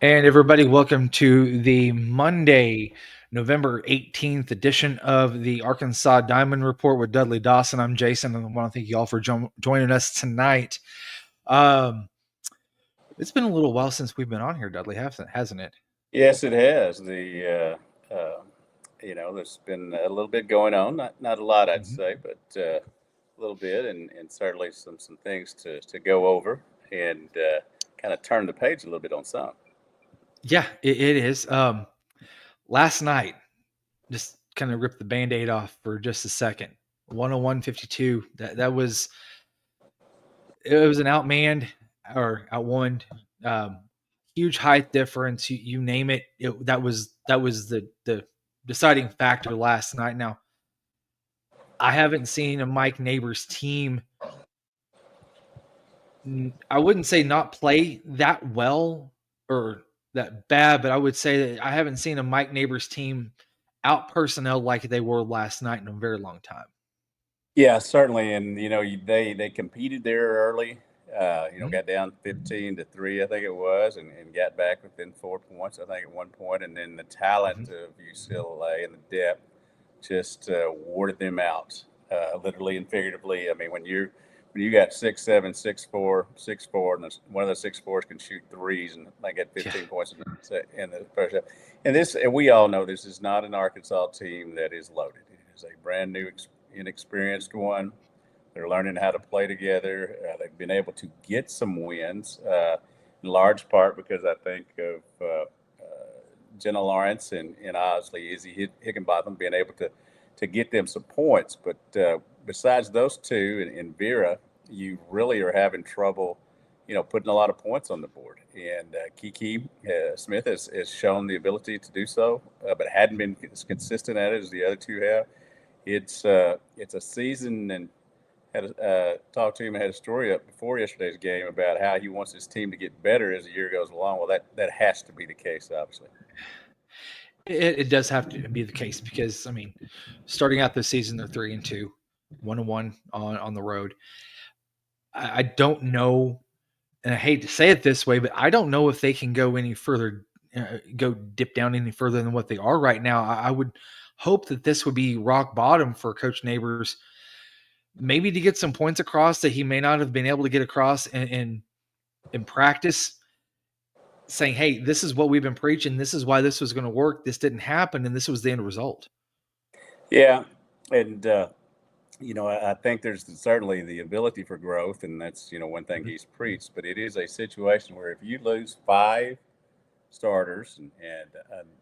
And everybody, welcome to the Monday, November 18th edition of the Arkansas Diamond Report with Dudley Dawson. I'm Jason, and I want to thank you all for joining us tonight. It's been a little while since we've been on here, Dudley, hasn't it? Yes, it has. There's been a little bit going on. Not a lot, I'd Mhm. say, but a little bit, and certainly some things to go over and kind of turn the page a little bit on some. Yeah, it is. Last night, just kind of ripped the Band-Aid off for just a second. 101-52. It was an outmanned or outwon, huge height difference. You name it. That was the deciding factor last night. Now, I haven't seen a Mike Neighbors team. I wouldn't say not play that well or that bad, but I would say that I haven't seen a Mike Neighbors team out personnel like they were last night in a very long time. Yeah, certainly, and they competed there early. Mhm. Got down 15-3, I think it was, and got back within 4 points, I think, at one point, and then the talent Mhm. of UCLA and the depth just warded them out, literally and figuratively. I mean, when you got 6'7", 6'4", 6'4", and one of the 6'4s can shoot threes, and they get Yeah. 15 points in the first half. And we all know this is not an Arkansas team that is loaded. It is a brand new, inexperienced one. They're learning how to play together. They've been able to get some wins, in large part because I think of Jenna Lawrence and obviously Izzy Higginbotham being able to get them some points. But besides those two and Vera, you really are having trouble, putting a lot of points on the board. And Kiki Smith has shown the ability to do so, but hadn't been as consistent at it as the other two have. It's a season, and had talked to him and had a story up before yesterday's game about how he wants his team to get better as the year goes along. Well, that has to be the case, obviously. It does have to be the case because, I mean, starting out this season, they're 3-2, 1-1 on the road. I don't know, and I hate to say it this way, but I don't know if they can go any further, go dip down any further than what they are right now. I would hope that this would be rock bottom for Coach Neighbors, maybe to get some points across that he may not have been able to get across in practice, saying, "Hey, this is what we've been preaching. This is why this was going to work. This didn't happen, and this was the end result." Yeah, and I think there's certainly the ability for growth, and that's one thing Mhm. he's preached. But it is a situation where if you lose five starters and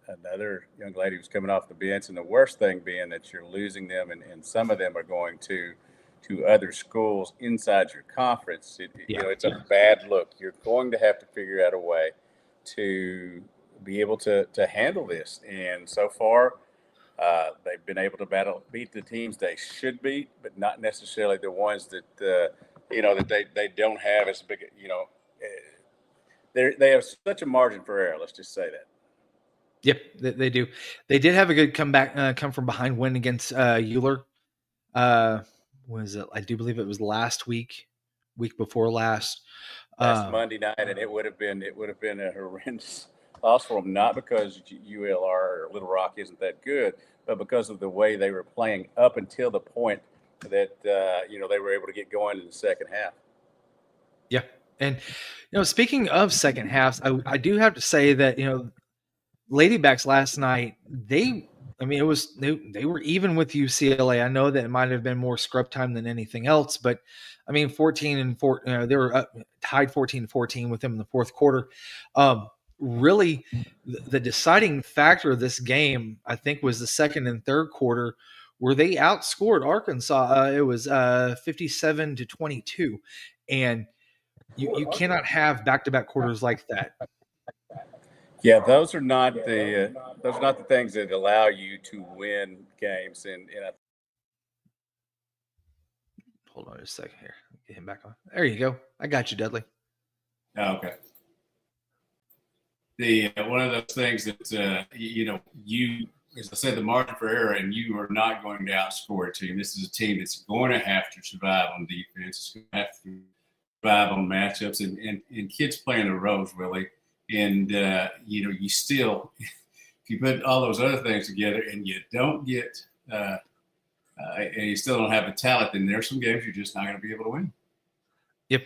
another young lady who's coming off the bench, and the worst thing being that you're losing them, and some of them are going to other schools inside your conference. Yeah. It's a bad look. You're going to have to figure out a way to be able to handle this. And so far, they've been able to beat the teams they should beat, but not necessarily the ones that that they don't have as big. They have such a margin for error. Let's just say that. Yep, they do. They did have a good comeback, come from behind win against Euler. Uh, was it? I do believe it was last week before last. Last Um, Monday night, and it would have been a horrendous loss for them. Not because ULR or Little Rock isn't that good, but because of the way they were playing up until the point that they were able to get going in the second half. yeah, and speaking of second halves, I do have to say that Ladybacks last night, I mean, they were even with UCLA. I know that it might have been more scrub time than anything else, but I mean, 14-4, they were tied 14-14 with them in the fourth quarter. Really, the deciding factor of this game, I think, was the second and third quarter, where they outscored Arkansas. It was 57-22, and you cannot have back to back quarters like that. Yeah, those are not the things that allow you to win games. And Hold on just a second here. Get him back on. There you go. I got you, Dudley. Oh, okay. The one of those things that you, as I said, the margin for error, and you are not going to outscore a team. This is a team that's going to have to survive on defense. It's going to have to survive on matchups, and kids playing the roles really. And you still, if you put all those other things together and you don't get, and you still don't have the talent, then there's some games you're just not going to be able to win. Yep.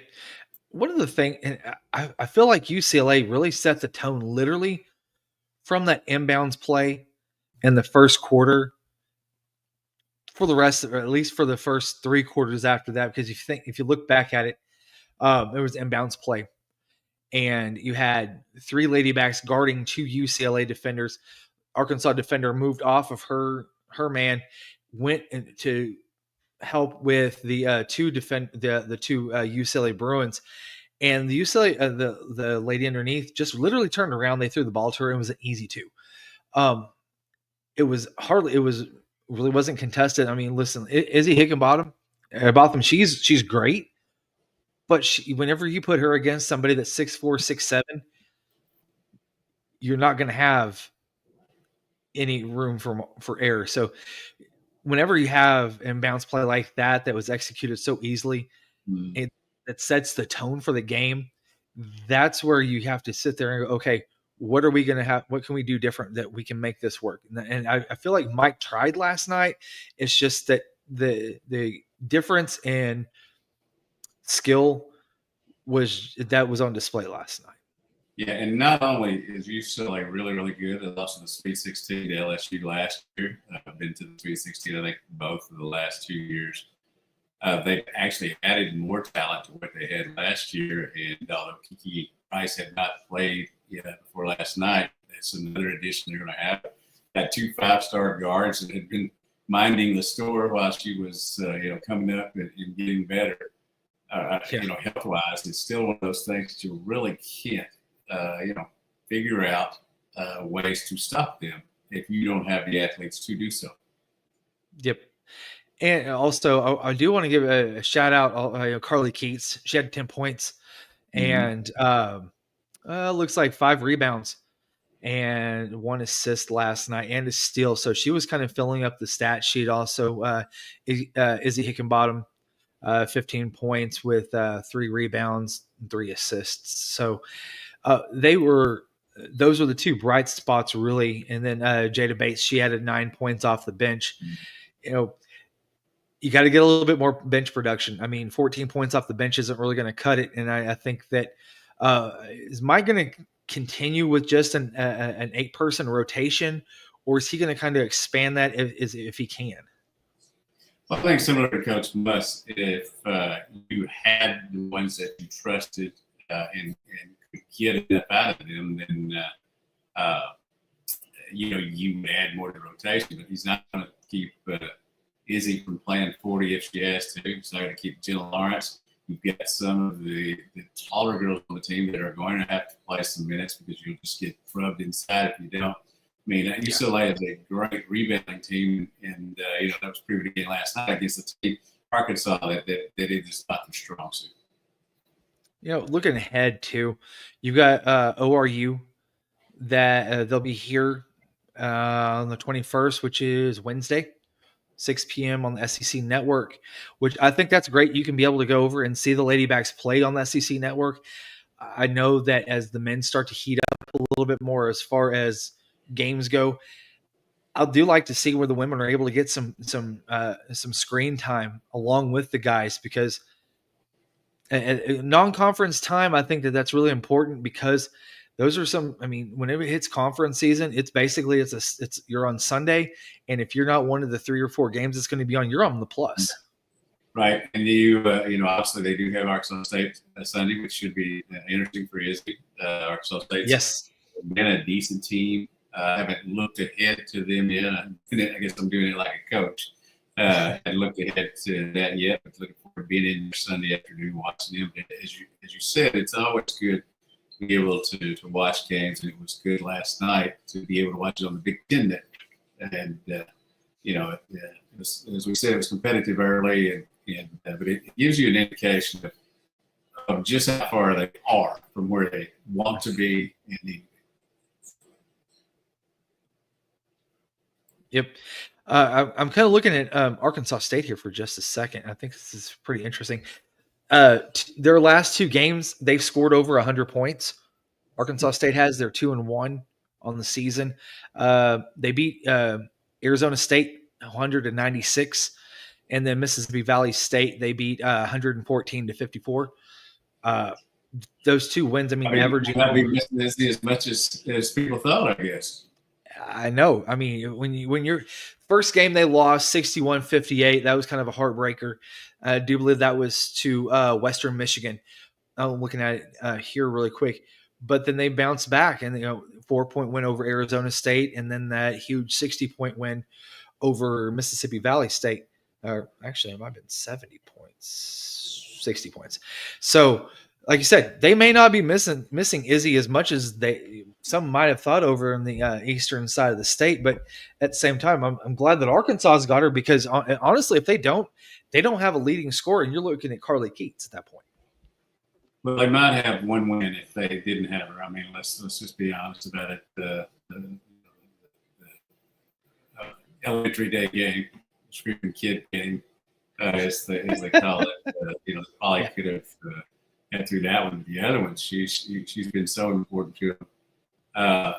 One of the things, and I feel like UCLA really set the tone literally from that inbounds play in the first quarter for the rest of, or at least for the first 3 quarters after that, because if you look back at it, there was inbounds play, and you had 3 Ladybacks guarding 2 UCLA defenders. Arkansas defender moved off of her man, went to help with the two UCLA Bruins, and the UCLA the lady underneath just literally turned around. They threw the ball to her, and it was an easy 2. It was really wasn't contested. I mean, listen, Izzy Hickenbottom, she's great, but whenever you put her against somebody that's 6'4", 6'7", you're not going to have any room for error. So whenever you have inbounds play like that was executed so easily, it sets the tone for the game. That's where you have to sit there and go, okay, what are we going to have? What can we do different that we can make this work? And I feel like Mike tried last night. It's just that the difference in skill was on display last night. Yeah, and not only is UCLA really, really good, they lost to the Sweet 16 to LSU last year. I've been to the Sweet 16, I think, both of the last 2 years. They've actually added more talent to what they had last year, and although Kiki Price had not played before last night, that's another addition they're going to have. Got 2 5-star guards that had been minding the store while she was, coming up and getting better. Health-wise, it's still one of those things that you really can't, figure out ways to stop them if you don't have the athletes to do so. Yep. And also, I do want to give a shout out. Carly Keats, she had 10 points, and looks like 5 rebounds and 1 assist last night, and a steal. So she was kind of filling up the stat sheet. Also, Izzy Hickenbottom, 15 points with 3 rebounds, and 3 assists. So those were the 2 bright spots, really. And then Jada Bates, she added 9 points off the bench. You got to get a little bit more bench production. I mean, 14 points off the bench isn't really going to cut it. And I think that is Mike going to continue with just an 8-person rotation, or is he going to kind of expand that if he can? Well, I think similar to Coach Muss, if you had the ones that you trusted and could get enough out of them, then you add more to the rotation. But he's not going to keep Izzy from playing 40 if she has to. He's not going to keep Jill Lawrence. You've got some of the taller girls on the team that are going to have to play some minutes because you'll just get rubbed inside if you don't. I mean, UCLA is a great rebounding team, and that was proven again last night against the team, Arkansas, that it is not their strong suit. Looking ahead too, you got ORU that they'll be here on the 21st, which is Wednesday, 6 p.m. on the SEC network, which I think that's great. You can be able to go over and see the Ladybacks play on the SEC network. I know that as the men start to heat up a little bit more as far as games go, I do like to see where the women are able to get some screen time along with the guys, because non-conference time, I think that's really important, because those are whenever it hits conference season, it's basically you're on Sunday, and if you're not one of the 3 or 4 games it's going to be on, you're on the plus. Right, and obviously they do have Arkansas State Sunday, which should be interesting for Izzy. Arkansas State's been a decent team. I haven't looked ahead to them yet. I guess I'm doing it like a coach. I haven't looked ahead to that yet, but looking forward to being in Sunday afternoon watching them. As you said, it's always good to be able to watch games, and it was good last night to be able to watch it on the Big Ten Network. And it was, as we said, it was competitive early, but it gives you an indication of just how far they are from where they want to be and need to be. Yep. I'm kind of looking at Arkansas State here for just a second. I think this is pretty interesting. Their last 2 games, they've scored over 100 points. Arkansas State has. They're 2-1 on the season. They beat Arizona State 196, and then Mississippi Valley State they beat 114-54. Those two wins, I mean averaging. Might be missing as much as people thought, I guess. I know. I mean, when your first game they lost 61-58, that was kind of a heartbreaker. I do believe that was to Western Michigan. I'm looking at it here really quick, but then they bounced back and 4-point win over Arizona State, and then that huge 60-point win over Mississippi Valley State. Actually, it might have been 70 points, 60 points. So, like you said, they may not be missing Izzy as much as some might have thought over in the eastern side of the state. But at the same time, I'm glad that Arkansas's got her, because honestly, if they don't have a leading scorer, and you're looking at Carly Keats at that point. Well, they might have one win if they didn't have her. I mean, let's just be honest about it. The elementary day game, screaming kid game, as they call it. Probably could have had through that one. The other one, she's been so important to them.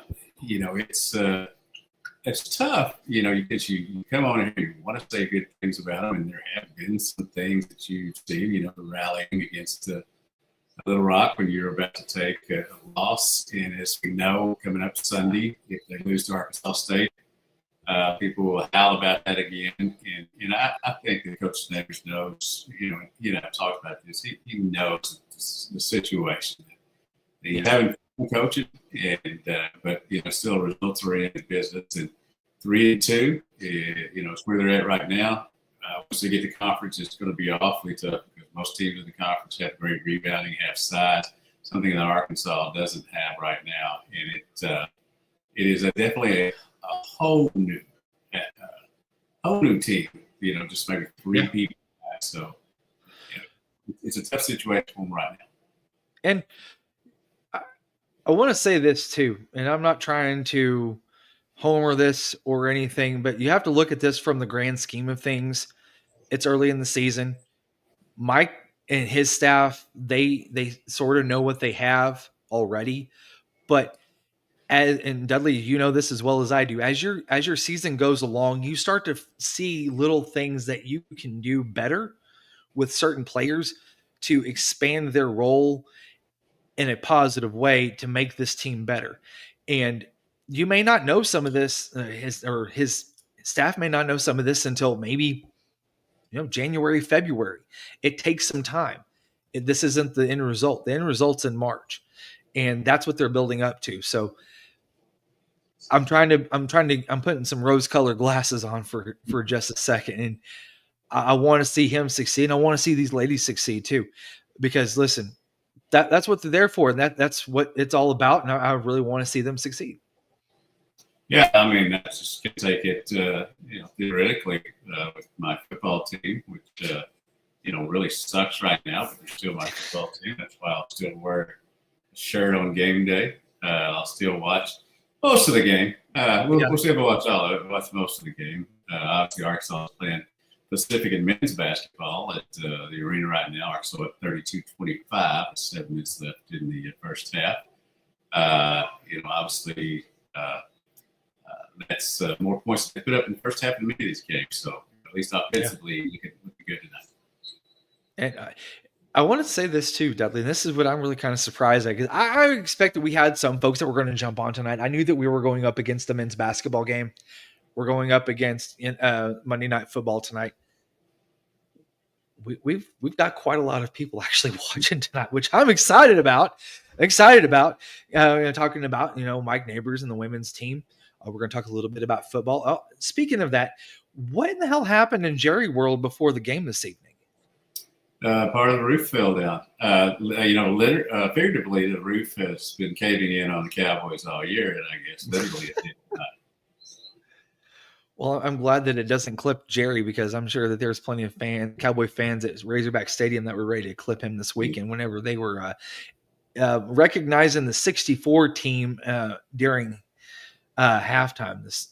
It's tough, because you come on here, you want to say good things about them, and there have been some things that you've seen, rallying against Little Rock when you're about to take a loss. And as we know, coming up Sunday, if they lose to Arkansas State, people will howl about that again. And I think that Coach Sanders knows, I've talked about this, he knows the situation. He's having fun coaching, but still results are in the business. And 3-2, it's where they're at right now. Once they get to conference, it's going to be awfully tough, because most teams in the conference have great rebounding, have size, something that Arkansas doesn't have right now. And it is definitely a whole new team. Just maybe three people. So it's a tough situation for them right now. And I want to say this too, and I'm not trying to homer this or anything, but you have to look at this from the grand scheme of things. It's early in the season. Mike and his staff, they sort of know what they have already, but and Dudley, you know this as well as I do. As your season goes along, you start to see little things that you can do better with certain players to expand their role in a positive way to make this team better. And you may not know some of this, his staff may not know some of this until maybe January, February. It takes some time. This isn't the end result. The end result's in March, and that's what they're building up to. So I'm putting some rose-colored glasses on for just a second, and I want to see him succeed. I want to see these ladies succeed too, because listen, that's what they're there for, and that's what it's all about. And I really want to see them succeed. Yeah, I mean, that's just going to take it, theoretically, with my football team, which, really sucks right now, but they're still my football team. That's why I'll still wear a shirt on game day. I'll still watch most of the game. We'll see if I watch all of it. Watch most of the game. Obviously, Arkansas is playing Pacific and men's basketball at the arena right now. Arkansas at 32-25, 7 minutes left in the first half. Obviously, that's more points they put up in the first half of the these games. So at least offensively, we could look good tonight. And I want to say this too, Dudley. And this is what I'm really kind of surprised at, because I expected we had some folks that were going to jump on tonight. I knew that we were going up against the men's basketball game. We're going up against Monday Night Football tonight. We've got quite a lot of people actually watching tonight, which I'm excited about. Talking about Mike Neighbors and the women's team. We're going to talk a little bit about football. Oh, speaking of that, what in the hell happened in Jerry World before the game this evening? Part of the roof fell down. Figuratively, the roof has been caving in on the Cowboys all year, and I guess literally it did not. Well, I'm glad that it doesn't clip Jerry, because I'm sure that there's plenty of Cowboy fans at Razorback Stadium that were ready to clip him this weekend whenever they were recognizing the 64 team during halftime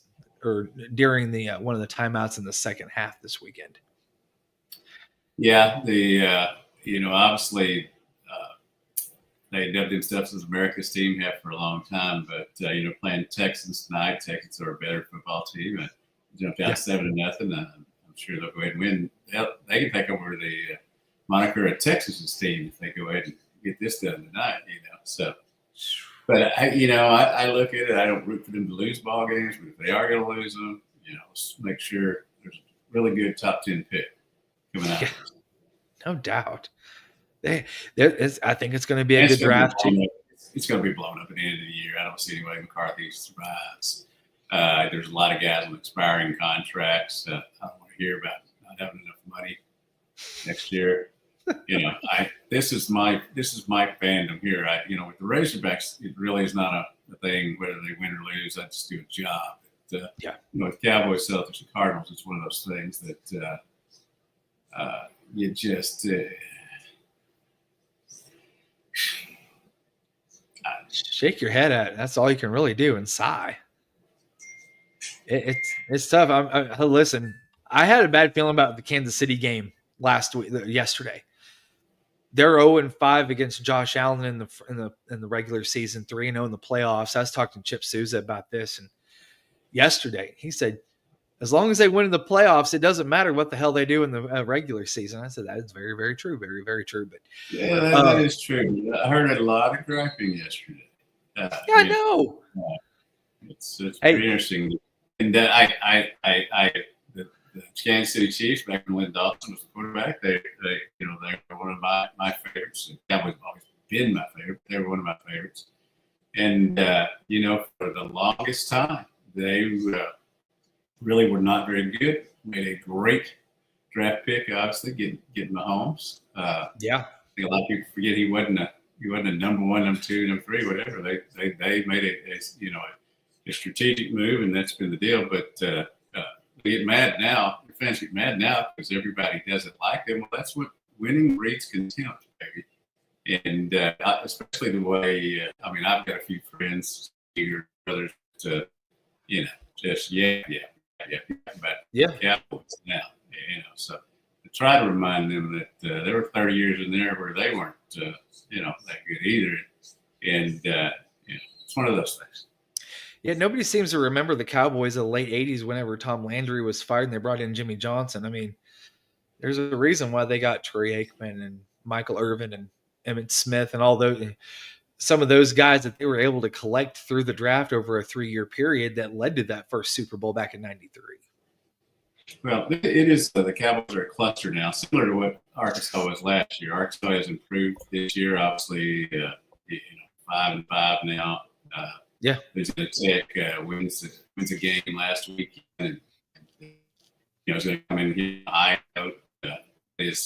during the one of the timeouts in the second half this weekend. Yeah, obviously they dubbed themselves as America's team, have for a long time. But playing Texans tonight, Texans are a better football team, and jumped out 7-0. I'm sure they'll go ahead and win. They can take over the moniker of Texas's team if they go ahead and get this done tonight. So. But I look at it. I don't root for them to lose ball games, but if they are going to lose them, make sure there's a really good top 10 pick coming out. Yeah, no doubt. I think it's going to be a good draft. It's going to be blown up at the end of the year. I don't see any way McCarthy survives. There's a lot of guys with expiring contracts. I don't want to hear about not having enough money next year. This is my fandom here. With the Razorbacks, it really is not a thing whether they win or lose. I just do a job. With Cowboys, Celtics, and Cardinals, it's one of those things that you just shake your head at. That's all you can really do and sigh. It's tough. Listen, I had a bad feeling about the Kansas City game yesterday. They're 0-5 against Josh Allen in the regular season, 3-0 in the playoffs. I was talking to Chip Souza about this, and yesterday he said, as long as they win in the playoffs, it doesn't matter what the hell they do in the regular season. I said that is very, very true, very, very true. But that is true. I heard a lot of griping yesterday. I know. It's pretty interesting, and the Kansas City Chiefs, back when Dawson was the quarterback, they're one of my favorites. The Cowboys have always been my favorite. They were one of my favorites. And, for the longest time, they really were not very good. Made a great draft pick, obviously, getting Mahomes. I think a lot of people forget he wasn't a number 1, number 2, number 3, whatever. They made a strategic move, and that's been the deal. But get mad now. Your fans get mad now because everybody doesn't like them. Well, that's what winning breeds contempt, baby. And especially the way, I've got a few friends, your brothers, just about Cowboys now. So to try to remind them that there were 30 years in there where they weren't, that good either. And it's one of those things. Yeah, nobody seems to remember the Cowboys of the late 80s whenever Tom Landry was fired and they brought in Jimmy Johnson. There's a reason why they got Troy Aikman and Michael Irvin and Emmitt Smith and all those, some of those guys that they were able to collect through the draft over a 3-year period that led to that first Super Bowl back in ๽3. Well, it is the Cowboys are a cluster now, similar to what Arkansas was last year. Arkansas has improved this year, obviously, 5-5 now. Louisiana Tech wins a game last week, and it's going to come in here. I know they've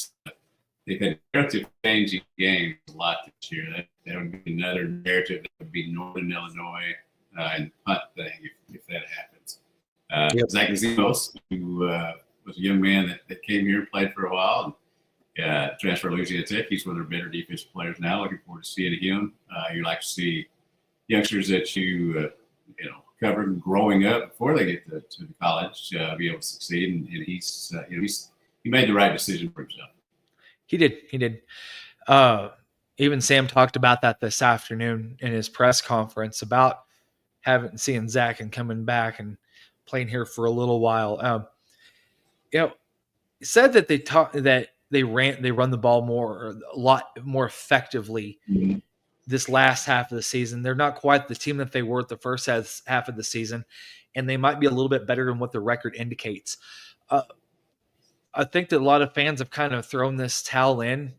had narrative changing games a lot this year. That would be another narrative. That would be Northern Illinois and punt thing if that happens. Zach Zimos, who was a young man that came here and played for a while, and transferred to Louisiana Tech. He's one of their better defensive players now. Looking forward to seeing him. You like to see youngsters that you covered growing up before they get to college be able to succeed, and he made the right decision for himself. He did. Even Sam talked about that this afternoon in his press conference about seeing Zach and coming back and playing here for a little while. He said that they run the ball a lot more effectively. Mm-hmm. This last half of the season. They're not quite the team that they were at the first half of the season, and they might be a little bit better than what the record indicates. I think that a lot of fans have kind of thrown this towel in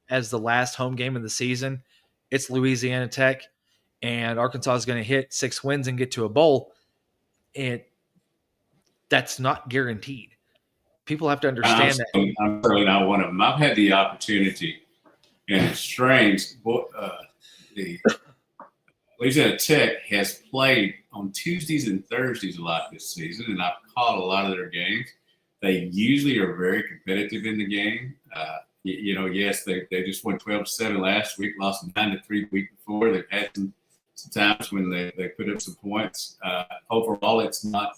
as the last home game of the season. It's Louisiana Tech, and Arkansas is going to hit 6 wins and get to a bowl. And that's not guaranteed. People have to understand that. I'm certainly not one of them. I've had the opportunity, and it's strange. The Louisiana Tech has played on Tuesdays and Thursdays a lot this season, and I've caught a lot of their games. They usually are very competitive in the game. Yes, they just won 12-7 last week, lost 9-3 the week before. They've had some times when they put up some points. Overall, it's not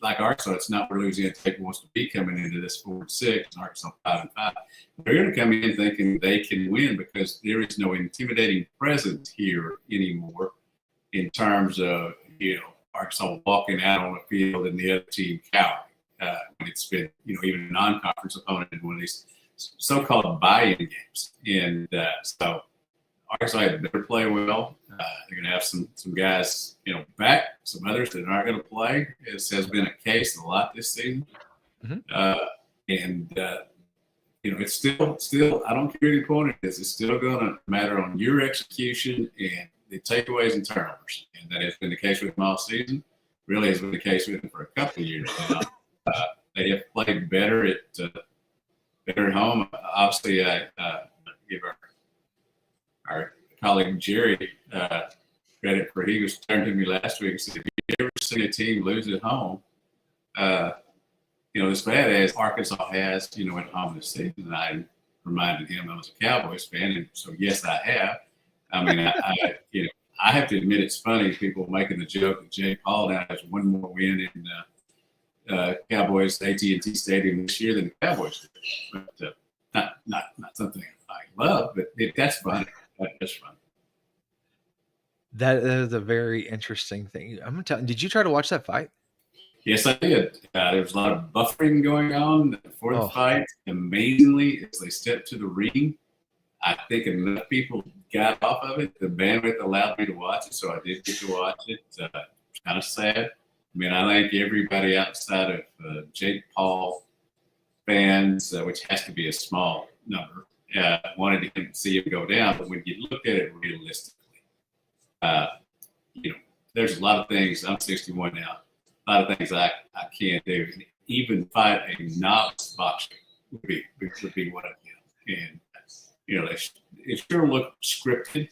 like Arkansas, it's not where Louisiana Tech wants to be coming into this 4-6, and Arkansas 5-5. They're going to come in thinking they can win because there is no intimidating presence here anymore in terms of, Arkansas walking out on the field and the other team cowering. When it's been, even a non-conference opponent in one of these so-called buy-in games. And so Arkansas had better play well. They're going to have some guys, back, some others that aren't going to play. This has been a case a lot this season. Mm-hmm. It's still, I don't care who the opponent is, it's still going to matter on your execution and the takeaways and turnovers. And that has been the case with them all season. Really has been the case with them for a couple of years now. They have played better at home. Obviously, I give our colleague Jerry credit for he was turned to me last week and said, "Have you ever seen a team lose at home? As bad as Arkansas has, at home this season." And I reminded him I was a Cowboys fan, and so yes, I have. I mean, I have to admit it's funny people making the joke that Jay Paul now has one more win in Cowboys AT&T Stadium this year than the Cowboys did. But not something I love, but that's funny. That's fun. That is a very interesting thing. I'm gonna tell. Did you try to watch that fight? Yes, I did. There was a lot of buffering going on before the fight. Amazingly, as they stepped to the ring, I think enough people got off of it. The bandwidth allowed me to watch it, so I did get to watch it. Kind of sad. I mean, I think everybody outside of Jake Paul fans, which has to be a small number, wanted to see him go down. But when you look at it realistically, there's a lot of things. I'm 61 now. A lot of things I can't do. And even fight a novice boxer would be what I do. And it sure looked scripted.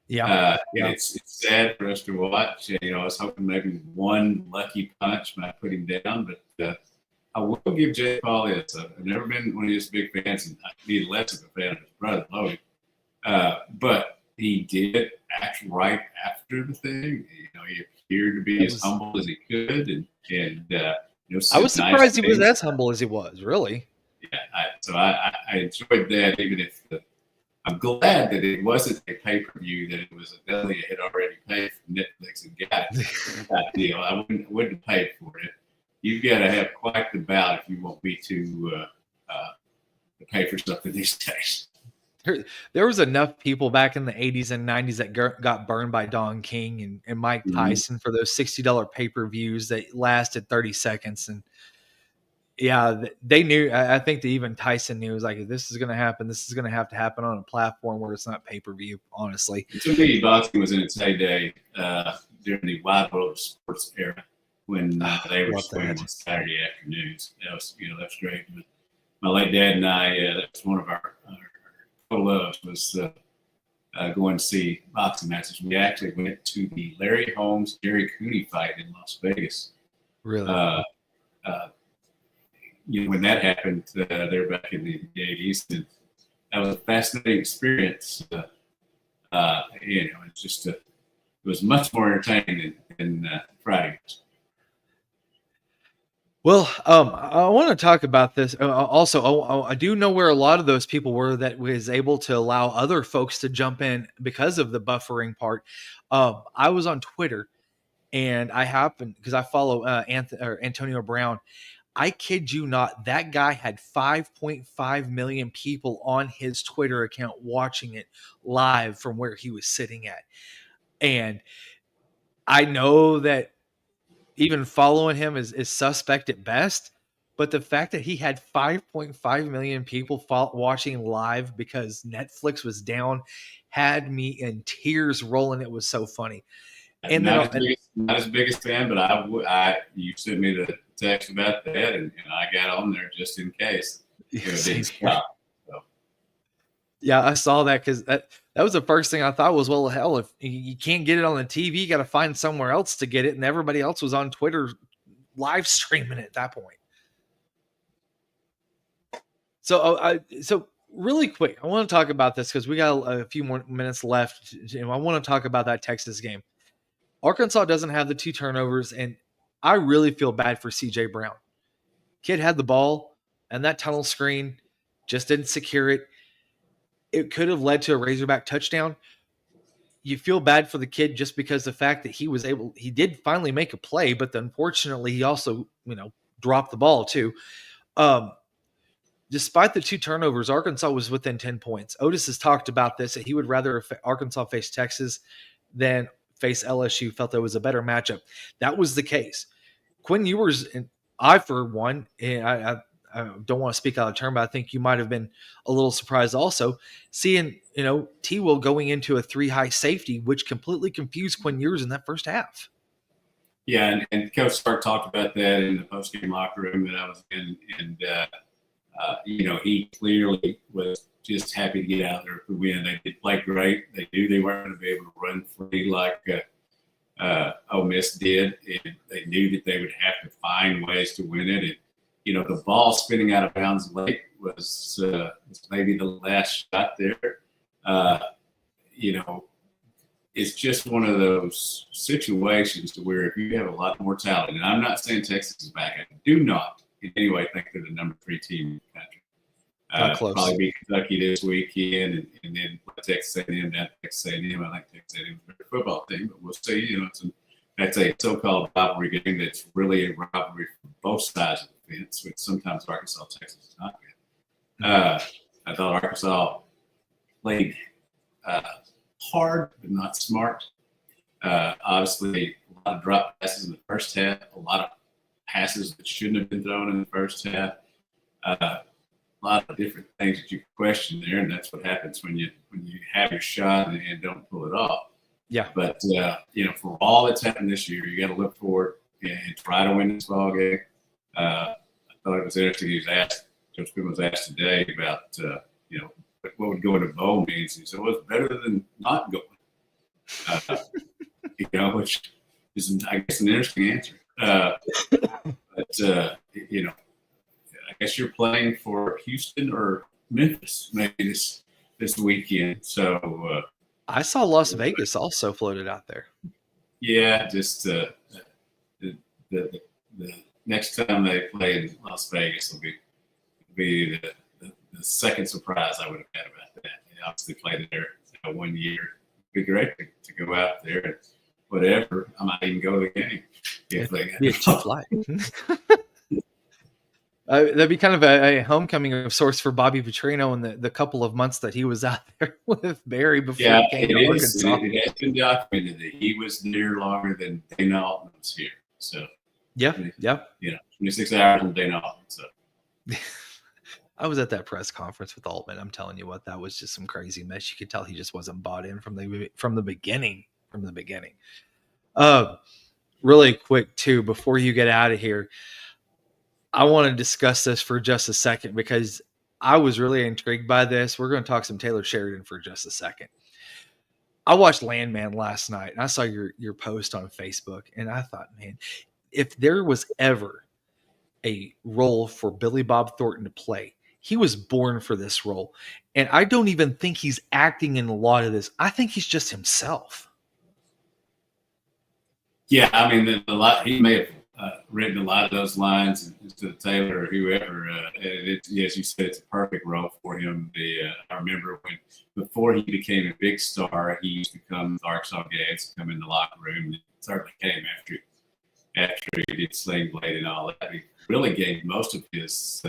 Yeah. And it's sad for us to watch. I was hoping maybe one lucky punch might put him down, but I will give Jay Paul this. I've never been one of his big fans, and I need less of a fan of his brother, Logan. But he did act right after the thing. He appeared to be as humble as he could, and I was surprised he was as humble as he was. Really. Yeah. I enjoyed that, even if I'm glad that it wasn't a pay-per-view, that it was a Dudley had already paid for Netflix and got that deal. I wouldn't have paid for it. You've got to have quite the bout if you want me to pay for something these days. There was enough people back in the 80s and 90s that got burned by Don King and Mike Tyson for those $60 pay-per-views that lasted 30 seconds. And yeah, they knew. I think that even Tyson knew, it was like, if this is going to happen, this is going to have to happen on a platform where it's not pay-per-view, honestly. To me, boxing was in its heyday during the wide world of sports era when they were swinging on Saturday afternoons. That's great. My late dad and I, that's one of our loves, was going to see boxing matches. We actually went to the Larry Holmes Jerry Cooney fight in Las Vegas. Really? When that happened, there back in the 80s, and that was a fascinating experience. It's just it was much more entertaining than Friday. Well, I want to talk about this. Also, I do know where a lot of those people were that was able to allow other folks to jump in because of the buffering part. I was on Twitter, and I happened, because I follow Antonio Brown. I kid you not, that guy had 5.5 million people on his Twitter account watching it live from where he was sitting at. And I know that even following him is suspect at best, but the fact that he had 5.5 million people watching live because Netflix was down had me in tears rolling. It was so funny. And not his biggest fan, but you sent me the text about that, and I got on there just in case. Yeah, I saw that, because that was the first thing I thought was, well, hell, if you can't get it on the TV, you got to find somewhere else to get it, and everybody else was on Twitter live streaming it at that point. So really quick, I want to talk about this because we got a few more minutes left. I want to talk about that Texas game. Arkansas doesn't have the 2 turnovers, and I really feel bad for CJ Brown. Kid had the ball, and that tunnel screen just didn't secure it. It could have led to a Razorback touchdown. You feel bad for the kid just because the fact that he did finally make a play, but unfortunately he also, dropped the ball too. Despite the 2 turnovers, Arkansas was within 10 points. Otis has talked about this, that he would rather Arkansas face Texas than face LSU, felt that was a better matchup. That was the case. Quinn Ewers, and I, for one, and I don't want to speak out of turn, but I think you might have been a little surprised also seeing, T. Will going into a 3-high safety, which completely confused Quinn Ewers in that first half. Yeah, and Coach Stark talked about that in the post-game locker room that I was in, and he clearly was just happy to get out there for the win. They did play great. They knew they weren't going to be able to run free like Ole Miss did, and they knew that they would have to find ways to win it. And the ball spinning out of bounds late was maybe the last shot there. It's just one of those situations to where if you have a lot more talent, and I'm not saying Texas is back, I do not in any way think they're the number 3 team in the country. Not close. Probably beat Kentucky this weekend, and then Texas A&M down Texas A&M. I think Texas A&M is a better football team, but we'll see. That's a so-called rivalry game that's really a rivalry for both sides of the fence, which sometimes Arkansas, Texas is not good. I thought Arkansas played hard but not smart. Obviously, a lot of drop passes in the first half, a lot of passes that shouldn't have been thrown in the first half. A lot of different things that you question there, and that's what happens when you have your shot and don't pull it off. Yeah. But for all that's happened this year, you got to look forward and try to win this ball game. I thought it was interesting. Coach Quinn was asked today about what would go into bowl means. He said, "Well, it's better than not going." Which is, I guess, an interesting answer. I guess you're playing for Houston or Memphis maybe this weekend. So I saw Las Vegas also floated out there. Yeah, just the next time they play in Las Vegas will be the second surprise I would have had about that. They obviously played there 1 year. It'd be great to go out there and whatever. I might even go to the game. It'd be a tough flight. That'd be kind of a homecoming of sorts for Bobby Petrino in the couple of months that he was out there with Barry before he came to Arkansas. It has been documented that he was there longer than Dana Altman was here. So yeah. 26 hours on Dana Altman. So I was at that press conference with Altman. I'm telling you what, that was just some crazy mess. You could tell he just wasn't bought in from the beginning. Really quick too, before you get out of here, I want to discuss this for just a second because I was really intrigued by this. We're going to talk some Taylor Sheridan for just a second. I watched Landman last night, and I saw your post on Facebook, and I thought, man, if there was ever a role for Billy Bob Thornton to play, he was born for this role. And I don't even think he's acting in a lot of this. I think he's just himself. Yeah, I mean, he may have written a lot of those lines to Taylor or whoever. As you said, it's a perfect role for him. I remember before he became a big star, he used to come to Arkansas games, come in the locker room. It certainly came after he did Sling Blade and all that. He really gave most of his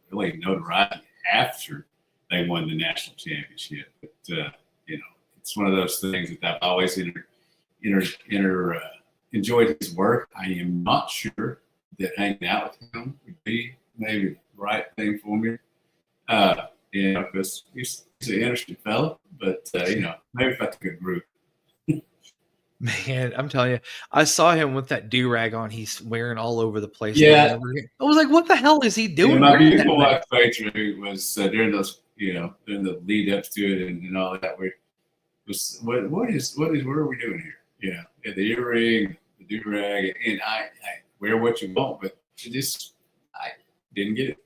really notoriety after they won the national championship. But it's one of those things that I've always enjoyed his work. I am not sure that hanging out with him would be maybe the right thing for me. Because he's an interesting fellow, but maybe if I took a group. Man, I'm telling you, I saw him with that do-rag on. He's wearing all over the place. Yeah. I was like, what the hell is he doing? My beautiful wife, Patrick, was during those, during the lead ups to it and all that. What are we doing here? Yeah, the earring, the do-rag, and I wear what you want, but I didn't get it.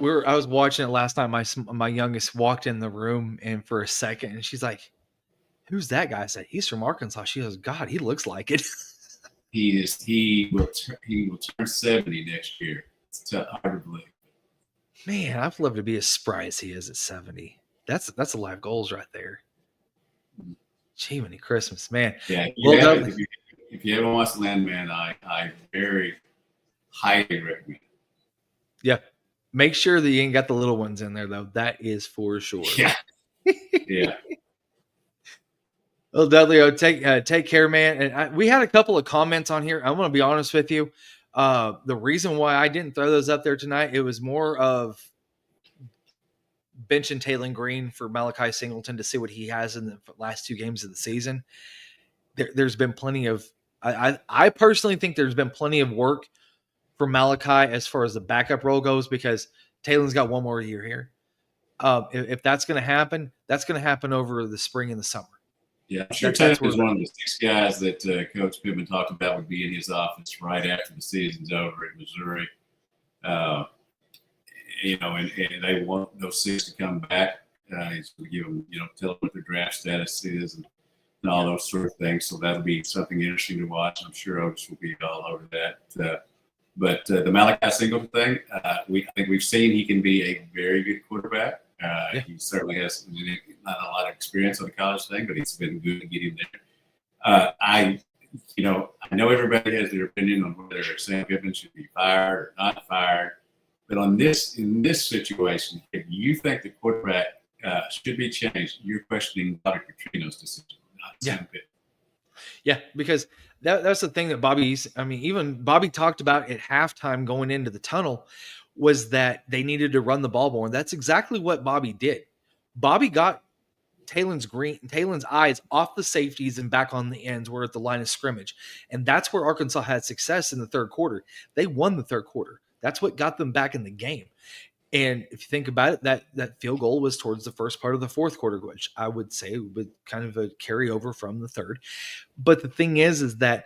I was watching it last night. My youngest walked in the room, and for a second, and she's like, "Who's that guy?" I said, "He's from Arkansas." She goes, "God, he looks like it." He will turn 70 next year. It's hard to believe. Man, I'd love to be as spry as he is at 70. That's a life goals right there. Gee, many Christmas, man. Yeah, if you haven't watched Landman, I very highly recommend. Yeah, make sure that you ain't got the little ones in there though. That is for sure. Yeah, yeah. Well, Dudley, take care, man. And we had a couple of comments on here. I'm going to be honest with you. The reason why I didn't throw those up there tonight, it was more of benching Taylor Green for Malachi Singleton to see what he has in the last 2 games of the season. There's been plenty of I personally think there's been plenty of work for Malachi as far as the backup role goes, because Taylor's got 1 more year here. If that's going to happen, that's going to happen over the spring and the summer. Yeah, I'm sure Taylor is one of the 6 guys that Coach Pittman talked about would be in his office right after the season's over at Missouri. And they want those 6 to come back. He's going to give them, tell them what their draft status is and all those sort of things. So that'll be something interesting to watch. I'm sure Otis will be all over that. But the Malachi Singleton thing, I think we've seen he can be a very good quarterback. He certainly has not a lot of experience on the college thing, but it's been good to get him there. I know everybody has their opinion on whether Sam Pittman should be fired or not fired. But in this situation, if you think the quarterback should be changed, you're questioning Bobby Petrino's decision, not Sam Pittman. Yeah, because that's the thing that even Bobby talked about at halftime going into the tunnel, was that they needed to run the ball more. And that's exactly what Bobby did. Bobby got Taylor's eyes off the safeties and back on the ends where at the line of scrimmage. And that's where Arkansas had success in the third quarter. They won the third quarter. That's what got them back in the game. And if you think about it, that field goal was towards the first part of the fourth quarter, which I would say would kind of a carryover from the third. But the thing is that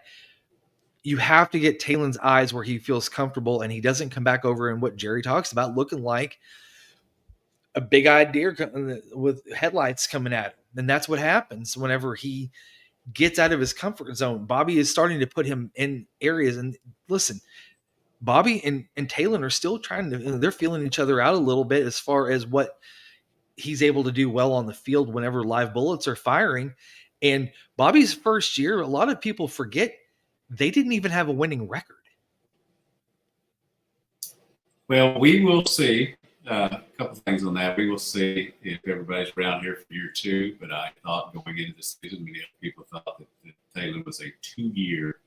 you have to get Taylor's eyes where he feels comfortable and he doesn't come back over in what Jerry talks about, looking like a big-eyed deer with headlights coming at him. And that's what happens whenever he gets out of his comfort zone. Bobby is starting to put him in areas. And listen, Bobby and Taylor are still they're feeling each other out a little bit as far as what he's able to do well on the field whenever live bullets are firing. And Bobby's first year, a lot of people forget they didn't even have a winning record. Well, we will see a couple of things on that. We will see if everybody's around here for year 2. But I thought going into the season, many people thought that Taylor was a 2-year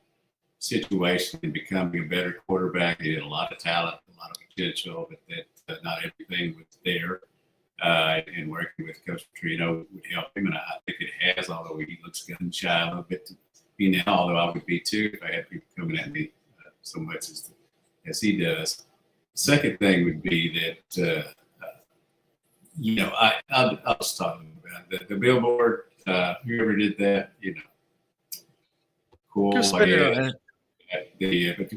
situation in becoming a better quarterback. He had a lot of talent, a lot of potential, but that not everything was there. And working with Coach Petrino would help him, and I think it has, although he looks gun shy a little bit to me now, although I would be too if I had people coming at me so much as he does. The second thing would be that, I'll just talk about the billboard, whoever did that, cool. But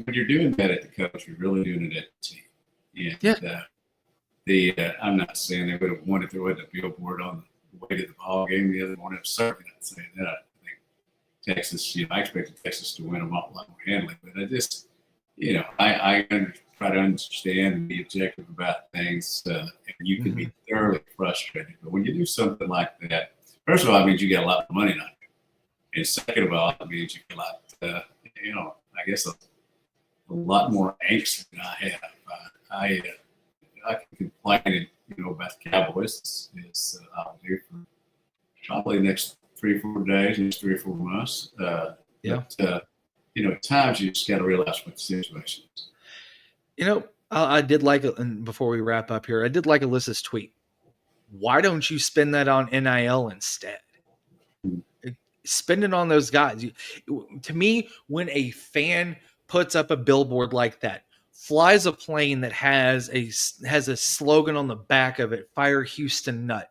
when you're doing that at the coach, you're really doing it at the team. And I'm not saying they would have won if there wasn't a billboard on the way to the ball game the other morning. I'm certainly not saying that. I think Texas, I expected Texas to win a lot more handily, but I just, I try to understand and be objective about things, and you can be thoroughly frustrated. But when you do something like that, first of all, it means you got a lot of money on you, and second of all, it means you get a lot, I guess a lot more angst than I have. I can complain, about the Cowboys. I'll do for probably the next 3 or 4 days, next 3 or 4 months. But, at times you just got to realize what the situation is. I did like it, and before we wrap up here, I did like Alyssa's tweet. Why don't you spend that on NIL instead? Spend it on those guys. To me, when a fan puts up a billboard like that, flies a plane that has a slogan on the back of it, "Fire Houston Nut,"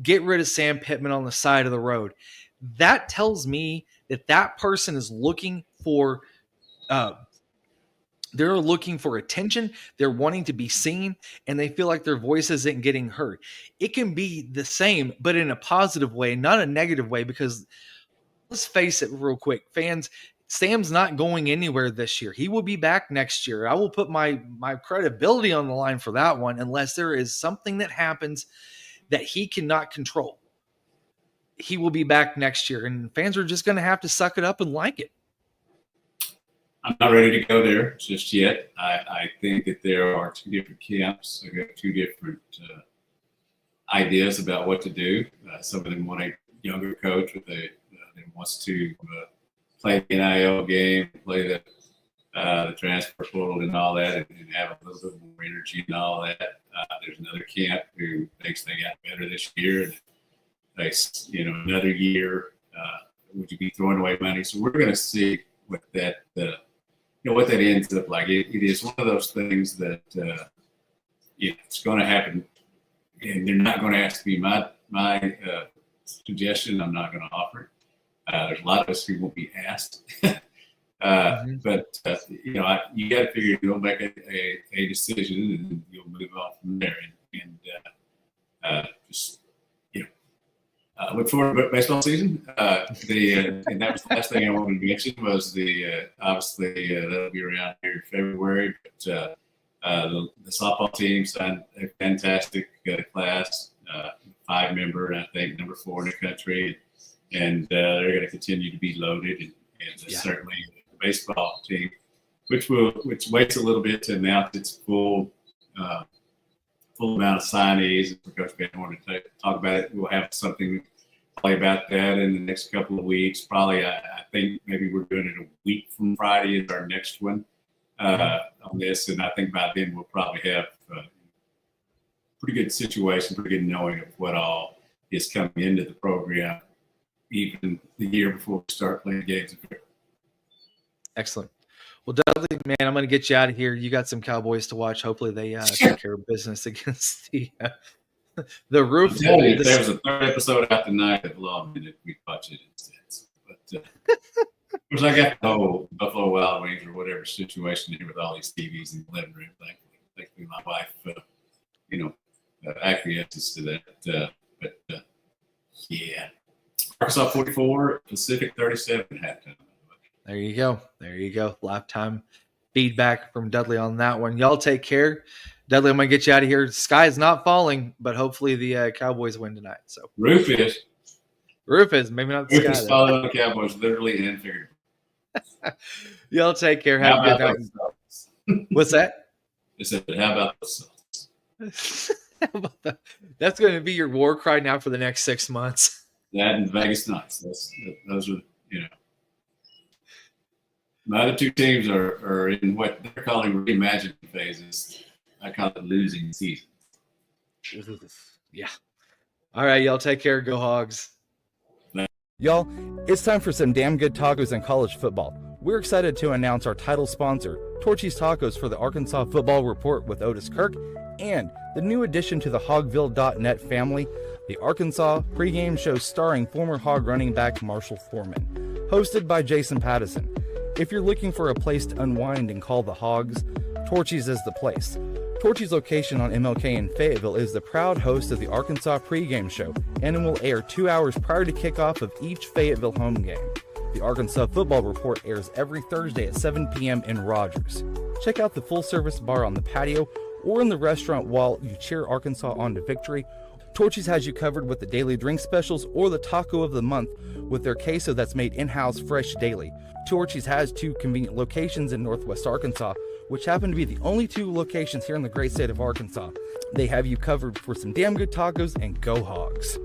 get rid of Sam Pittman on the side of the road, that tells me that person is looking for they're looking for attention. They're wanting to be seen, and they feel like their voice isn't getting heard. It can be the same, but in a positive way, not a negative way, because let's face it real quick, fans, Sam's not going anywhere this year. He will be back next year. I will put my credibility on the line for that one, unless there is something that happens that he cannot control. He will be back next year, and fans are just going to have to suck it up and like it. I'm not ready to go there just yet. I think that there are two different camps. I've got two different ideas about what to do. Some of them want a younger coach that wants to play the NIL game, play the transfer portal and all that, and have a little bit more energy and all that. There's another camp who thinks they got better this year, and they, another year, would you be throwing away money? So we're going to see what that what that ends up like. It is one of those things that it's going to happen, and they're not going to ask me my suggestion. I'm not going to offer it. There's a lot of us who won't be asked, but you got to figure you'll make a decision, and you'll move on from there, and just look forward to baseball season. And that was the last thing I wanted to mention was obviously that'll be around here in February. But the softball team signed a fantastic class, 5-member, I think number 4 in the country, and they're going to continue to be loaded. And certainly the baseball team, which waits a little bit to announce its full amount of signees. For Coach Van Horn to talk about it, we'll have something probably about that in the next couple of weeks. Probably, I think maybe we're doing it a week from Friday is our next one on this, and I think by then we'll probably have pretty good situation, pretty good knowing of what all is coming into the program, even the year before we start playing games. Excellent. Well, Dudley, man, I'm going to get you out of here. You got some Cowboys to watch. Hopefully they take care of business against the roof. There was a 3rd episode out tonight of Law Minute. We watch it instead. But of course, I got the whole Buffalo Wild Wings or whatever situation here with all these TVs in the living room. Thankfully, my wife, acquiesces to that. But Arkansas 44, Pacific 37 at halftime. There you go. Lifetime feedback from Dudley on that one. Y'all take care. Dudley, I'm going to get you out of here. Sky is not falling, but hopefully the Cowboys win tonight. So Roof is. Maybe not the sky. Roof is falling on the Cowboys, literally and figuratively. Y'all take care. Have a good night. What's that? I said, how about the Celtics? That's going to be your war cry now for the next 6 months. That and Vegas Knights. Those are, my other two teams are in what they're calling reimagining phases. I call it losing seasons. Yeah. All right, y'all take care. Go Hogs. Y'all, it's time for some damn good tacos in college football. We're excited to announce our title sponsor, Torchy's Tacos, for the Arkansas Football Report with Otis Kirk, and the new addition to the Hogville.net family, the Arkansas pregame show starring former Hog running back Marshall Foreman, hosted by Jason Pattison. If you're looking for a place to unwind and call the Hogs, Torchy's is the place. Torchy's location on MLK in Fayetteville is the proud host of the Arkansas pregame show, and it will air 2 hours prior to kickoff of each Fayetteville home game. The Arkansas Football Report airs every Thursday at 7 p.m. in Rogers. Check out the full-service bar on the patio or in the restaurant while you cheer Arkansas on to victory. Torchy's has you covered with the daily drink specials or the taco of the month with their queso that's made in-house fresh daily. Torchy's has 2 convenient locations in Northwest Arkansas, which happen to be the only 2 locations here in the great state of Arkansas. They have you covered for some damn good tacos, and go Hogs.